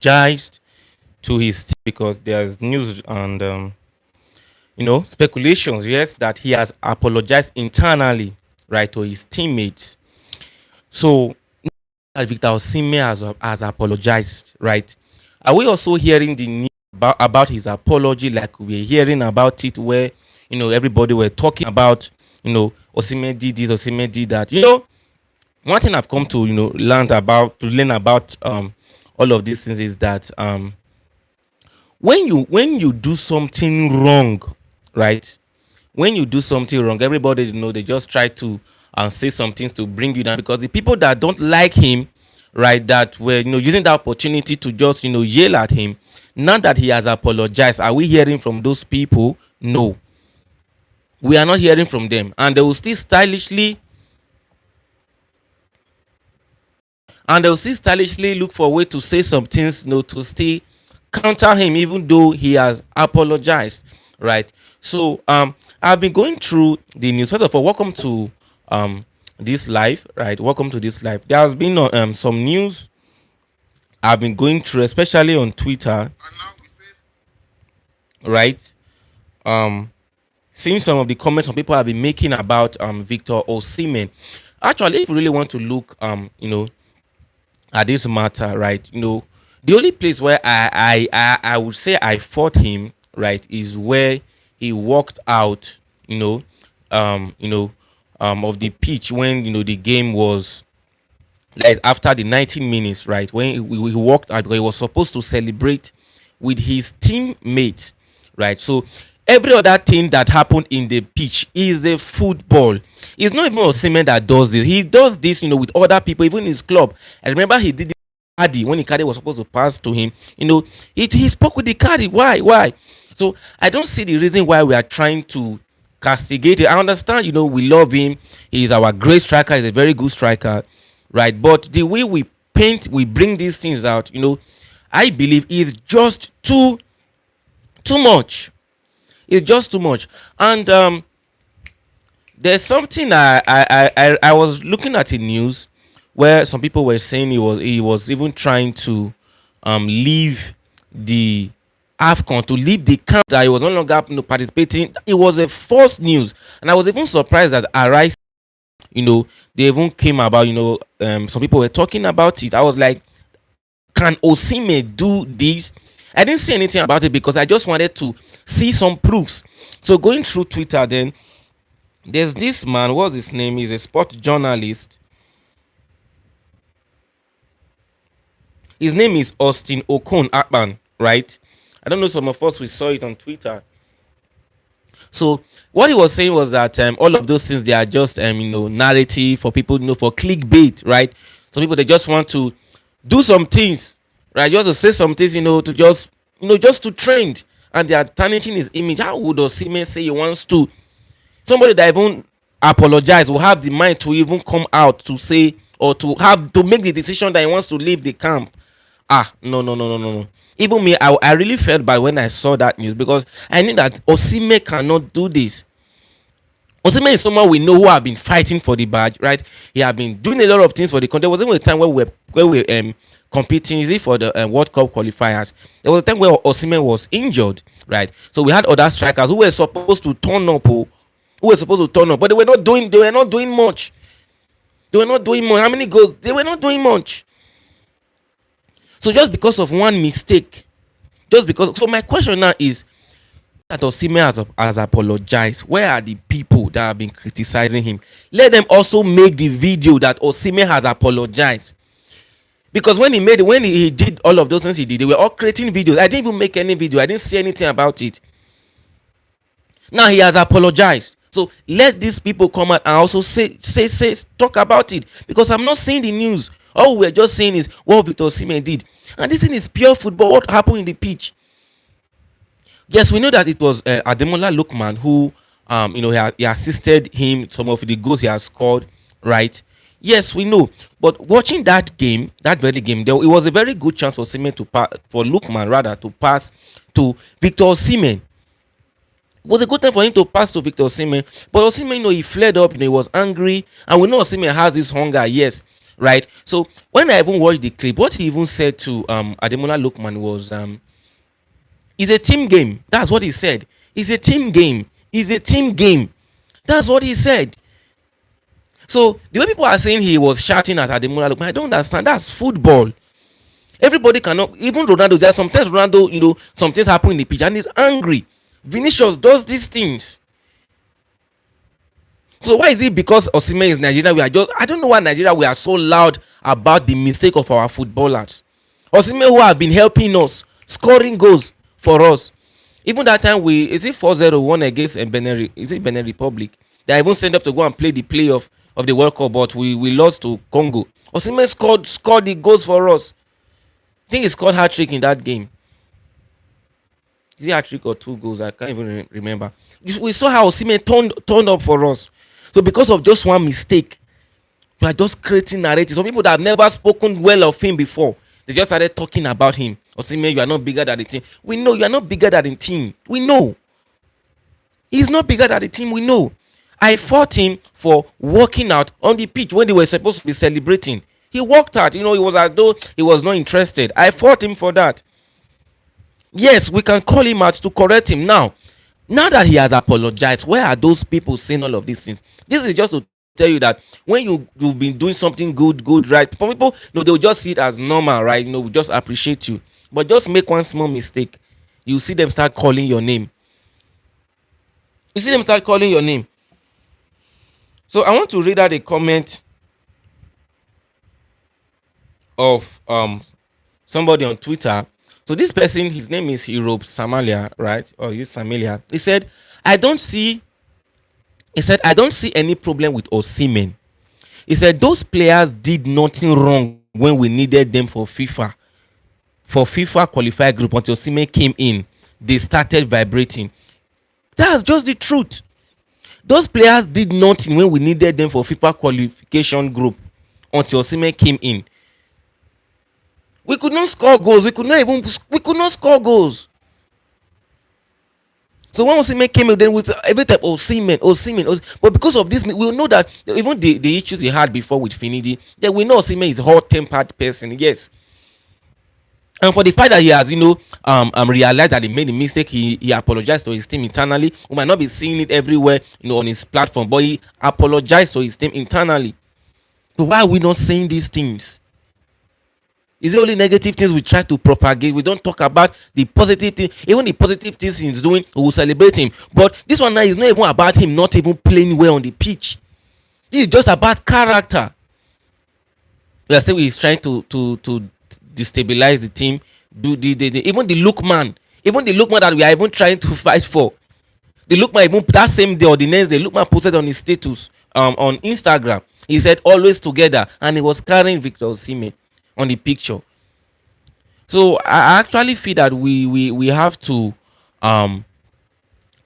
apologized to his team because there's news and speculations, yes, that he has apologized internally, right, to his teammates. So that Victor Osimhen has apologized, right? Are we also hearing the news about his apology like we're hearing about it where everybody were talking about Osimhen did this, Osimhen did that. One thing I've come to learn about all of these things is that when you do something wrong, right? When you do something wrong, everybody they just try to say some things to bring you down because the people that don't like him, right, that were using that opportunity to just yell at him. Now that he has apologized, are we hearing from those people? No, we are not hearing from them, and they will still stylishly look for a way to say some things, to still counter him, even though he has apologized, right? So I've been going through the news. First of all, welcome to this live, right? Welcome to this live. There has been some news I've been going through, especially on Twitter, right? Um, Seeing some of the comments some people have been making about Victor Osimhen. Actually, if you really want to look at this matter, right? The only place where I would say I fought him, right, is where he walked out, um, you know, of the pitch when the game was like after the 19 minutes, right? When he walked out, he was supposed to celebrate with his teammates, right? So every other thing that happened in the pitch is a football. It's not even Osimhen that does this. He does this, with other people, even his club. I remember he did it with Cardi when Cardi was supposed to pass to him. He spoke with the Cardi. Why? So I don't see the reason why we are trying to castigate it. I understand, we love him. He's our great striker. He's a very good striker, right? But the way we bring these things out, I believe is just too much. It's just too much. And there's something I was looking at in news where some people were saying he was even trying to leave the AFCON, to leave the camp, that he was no longer participating. It was a false news, and I was even surprised that Arise, they even came about. Some people were talking about it. I was like, can Osimhen do this? I didn't see anything about it because I just wanted to see some proofs. So going through Twitter, then there's this man. What's his name? He's a sport journalist. His name is Austin Okon Akpan, right? I don't know. Some of us we saw it on Twitter. So what he was saying was that all of those things, they are just narrative for people, for clickbait, right? Some people, they just want to do some things, right? Just to say some things, to just to trend, and they are tarnishing his image. How would Osimhen say he wants to? Somebody that even apologize will have the mind to even come out to say, or to make the decision that he wants to leave the camp. No. Even me, I really felt bad when I saw that news because I knew that Osimhen cannot do this. Osimhen is someone we know who have been fighting for the badge, right? He have been doing a lot of things for the country. There was even a time where we were competing, is it for the World Cup qualifiers? There was a time where Osimhen was injured, right? So we had other strikers who were supposed to turn up, but they were not doing. They were not doing much. How many goals? They were not doing much. So just because of one mistake, so my question now is that Osimhen has apologized. Where are the people that have been criticizing him? Let them also make the video that Osimhen has apologized. Because when he did all of those things he did, they were all creating videos. I didn't even make any video. I didn't see anything about it. Now he has apologized. So let these people come out and also talk about it. Because I'm not seeing the news. All we're just saying is what Victor Osimhen did. And this thing is pure football. What happened in the pitch? Yes, we know that it was Ademola Lookman who, he assisted him some of the goals he has scored, right? Yes, we know. But watching that very game, it was a very good chance for Lookman rather to pass to Victor Osimhen. It was a good time for him to pass to Victor Osimhen. But Osimhen, he fled up, he was angry. And we know Osimhen has this hunger, yes, right? So when I even watched the clip, what he even said to Ademola Lookman was it's a team game. That's what he said. It's a team game. It's a team game. That's what he said. So the way people are saying he was shouting at Ademola Lookman, I don't understand. That's football. Everybody cannot, even Ronaldo. There's sometimes Ronaldo, some things happen in the pitch and he's angry. Vinicius does these things. So why is it because Osimhen is Nigeria? I don't know why Nigeria we are so loud about the mistake of our footballers. Osimhen who have been helping us, scoring goals for us. Even that time is it 4-0 won against Benin Republic? They even sent up to go and play the playoff of the World Cup, but we lost to Congo. Osimhen scored the goals for us. I think he scored hat-trick in that game. Is it hat-trick or 2 goals? I can't even remember. We saw how Osimhen turned up for us. So because of just one mistake, you are just creating narratives. Some people that have never spoken well of him before, they just started talking about him. Osimhen, you are not bigger than the team. We know you are not bigger than the team. We know. He's not bigger than the team. We know. I fought him for walking out on the pitch when they were supposed to be celebrating. He walked out. It was as though he was not interested. I fought him for that. Yes, we can call him out to correct him now. Now that he has apologized, where are those people saying all of these things? This is just to tell you that when you've been doing something good, right? For people, they'll just see it as normal, right? We just appreciate you. But just make one small mistake, you see them start calling your name. You see them start calling your name. So I want to read out a comment of somebody on Twitter. So this person, his name is Hero Samalia, right? Or he's Samalia. He said, I don't see any problem with Osimhen. He said those players did nothing wrong when we needed them for FIFA qualified group. Until Osimhen came in, they started vibrating. That's just the truth. Those players did nothing when we needed them for FIFA qualification group until Osimhen came in. We could not score goals. We could not score goals. So when Osimhen came in, then with every type of Osimhen. But because of this, we know that even the issues he had before with Finidi, that we know Osimhen is a hot-tempered person. Yes. And for the fact that he has, realized that he made a mistake, he apologized to his team internally. We might not be seeing it everywhere, on his platform, but he apologized to his team internally. So why are we not saying these things? Is it only negative things we try to propagate? We don't talk about the positive things. Even the positive things he's doing, we will celebrate him. But this one now is not even about him not even playing well on the pitch. This is just about character. We are saying he's trying to destabilize the team. Even the Lookman that we are even trying to fight for. The Lookman, even that same day or the next day, Lookman posted on his status on Instagram. He said always together, and he was carrying Victor Osimhen on the picture. So I actually feel that we have to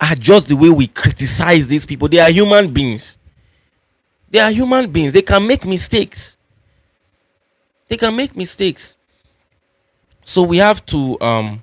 adjust the way we criticize these people. They are human beings. They can make mistakes. So we have to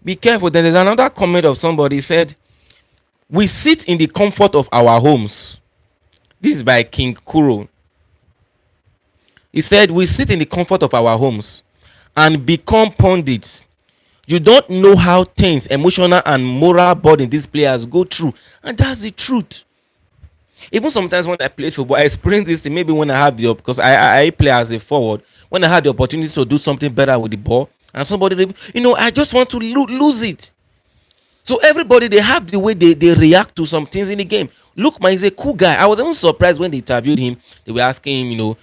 be careful. There is another comment of somebody said, we sit in the comfort of our homes. This is by King Kuro. He said, we sit in the comfort of our homes and become pundits. You don't know how tense, emotional, and moral burden these players go through. And that's the truth. Even sometimes when I play football, I experience this maybe when I have because I play as a forward. When I had the opportunity to do something better with the ball, and somebody, I just want to lose it. So everybody, they have the way they react to some things in the game. Lookman is a cool guy. I was even surprised when they interviewed him. They were asking him,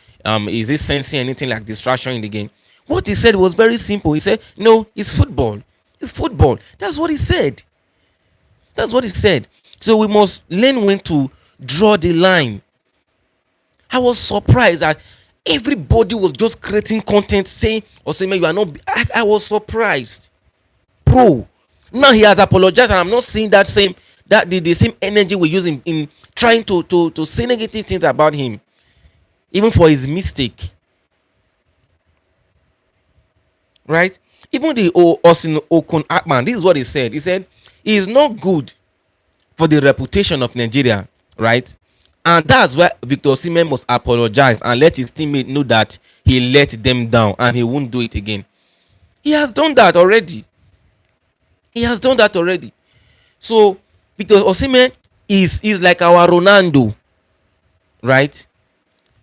is he sensing anything like distraction in the game? What he said was very simple. He said, no, it's football. It's football. That's what he said. So we must learn when to draw the line. I was surprised that everybody was just creating content saying, Osimhen, you are not. I was surprised. Bro, now he has apologized, and I'm not seeing the same energy we use in trying to say negative things about him, even for his mistake. Right? Even the Osimhen, this is what he said. He said, it is not good for the reputation of Nigeria, right, And that's why Victor Osimhen must apologize and let his teammate know that he let them down and he won't do it again. He has done that already. He has done that already. So Victor Osimhen is like our Ronaldo, right?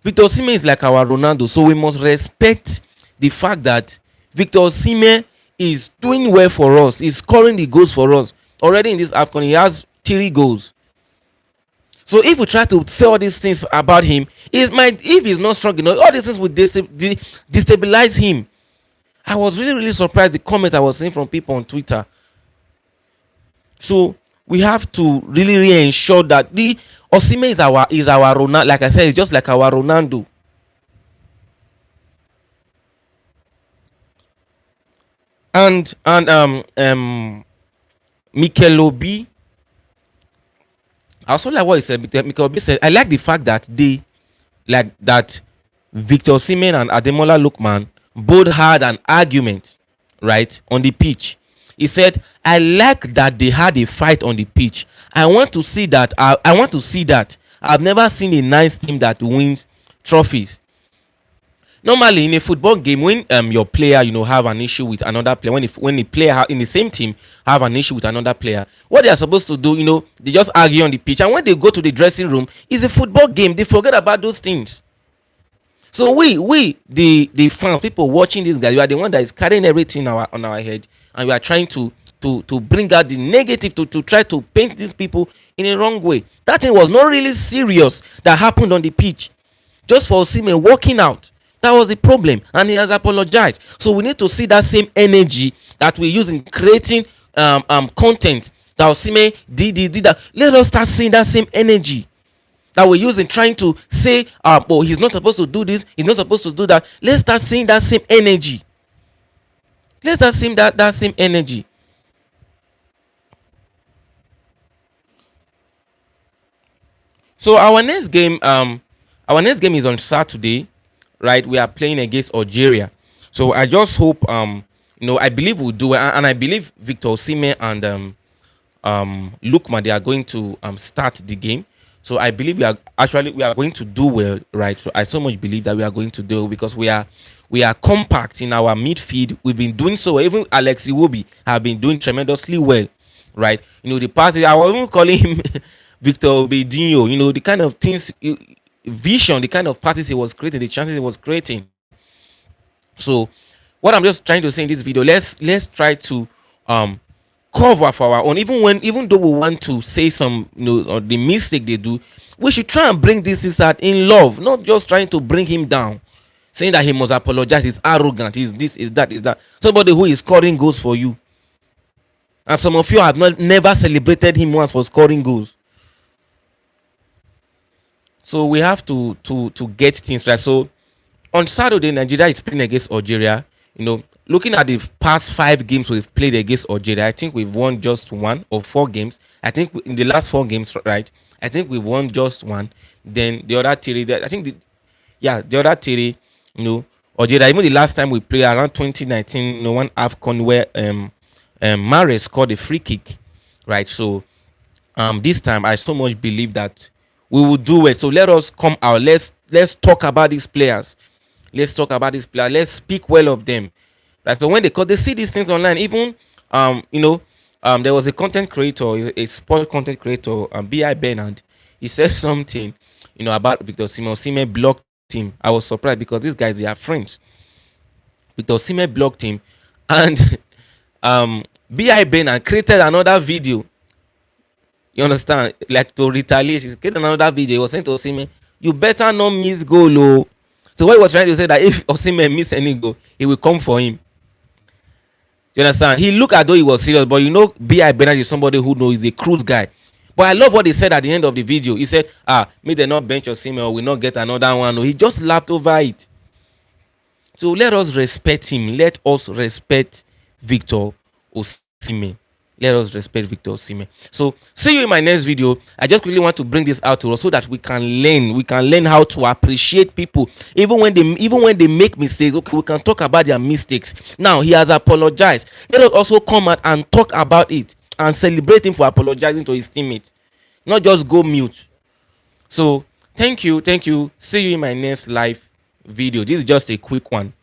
Victor Osimhen is like our Ronaldo, so we must respect the fact that Victor Osimhen is doing well for us. He's scoring the goals for us. Already in this AFCON, he has 3 goals. So if we try to say all these things about him, if he's not strong enough, all these things will destabilize him. I was really surprised the comment I was seeing from people on Twitter. So we have to really ensure that the Osimhen is our Ronaldo. Like I said, it's just like our Ronaldo. And Mikel Obi, I also like what he said. Mikel Obi said, I like the fact that Victor Osimhen and Ademola Lookman both had an argument, right, on the pitch. He said, I like that they had a fight on the pitch. I want to see that. I want to see that. I've never seen a nice team that wins trophies. Normally in a football game, when your player have an issue with another player, when the player in the same team have an issue with another player, what they are supposed to do, they just argue on the pitch, and when they go to the dressing room, it's a football game. They forget about those things. So we the fans, people watching this guy, we are the one that is carrying everything on our head, and we are trying to bring out the negative, to try to paint these people in a wrong way. That thing was not really serious that happened on the pitch. Just for Osimhen walking out, that was the problem, and he has apologized. So we need to see that same energy that we use in creating content that Osimhen did that. Let us start seeing that same energy that we're using, trying to say, oh, he's not supposed to do this, he's not supposed to do that. Let's start seeing that same energy. Let's start seeing that same energy. So our next game is on Saturday, right? We are playing against Algeria. So I just hope I believe we'll do it, and I believe Victor Osimhen and Lookman, they are going to start the game. So I believe we are going to do well, right? So I so much believe that we are going to do well, because we are compact in our midfield. We've been doing so. Even Alex Iwobi have been doing tremendously well, right? The past, I was even calling him Victor Obedinho. The kind of things, vision, the kind of passes he was creating, the chances he was creating. So what I'm just trying to say in this video, let's try to cover for our own, even though we want to say some or the mistake they do, we should try and bring this out in love, not just trying to bring him down, saying that he must apologize, he's arrogant, he's this, is that. Somebody who is scoring goals for you, and some of you have never celebrated him once for scoring goals. So we have to get things right. So on Saturday, Nigeria is playing against Algeria. Looking at the past 5 games we've played against Algeria, I think we've won just 1 of 4 games. I think in the last 4 games, right? I think we've won just 1. Then the other 3, I think the other 3, Algeria. Even the last time we played around 2019, one AFCON where Mare scored a free kick, right? So this time I so much believe that we will do it. So let us come out. Let's talk about these players. Let's talk about these players. Let's speak well of them. Right. So when they see these things online, even there was a content creator, a sport content creator, B.I. Bernard. He said something, about Victor Osimhen. Osimhen blocked him. I was surprised because these guys, they are friends. Victor Osimhen blocked him, and B.I. Bernard created another video. You understand? Like to retaliate. He created another video. He was saying to Osimhen, you better not miss goal, oh. So what he was trying to say, that if Osimhen miss any goal, he will come for him. You understand? He looked as though he was serious, but B.I. Bernard is somebody who knows, he's a cruise guy. But I love what he said at the end of the video. He said, may they not bench Osimhen, or we not get another one. He just laughed over it. So let us respect him. Let us respect Victor Osimhen. Let us respect Victor Osimhen. So see you in my next video. I just really want to bring this out to us so that we can learn. We can learn how to appreciate people, even when they make mistakes. Okay, we can talk about their mistakes. Now he has apologized. Let us also come out and talk about it and celebrate him for apologizing to his teammates. Not just go mute. So Thank you. See you in my next live video. This is just a quick one.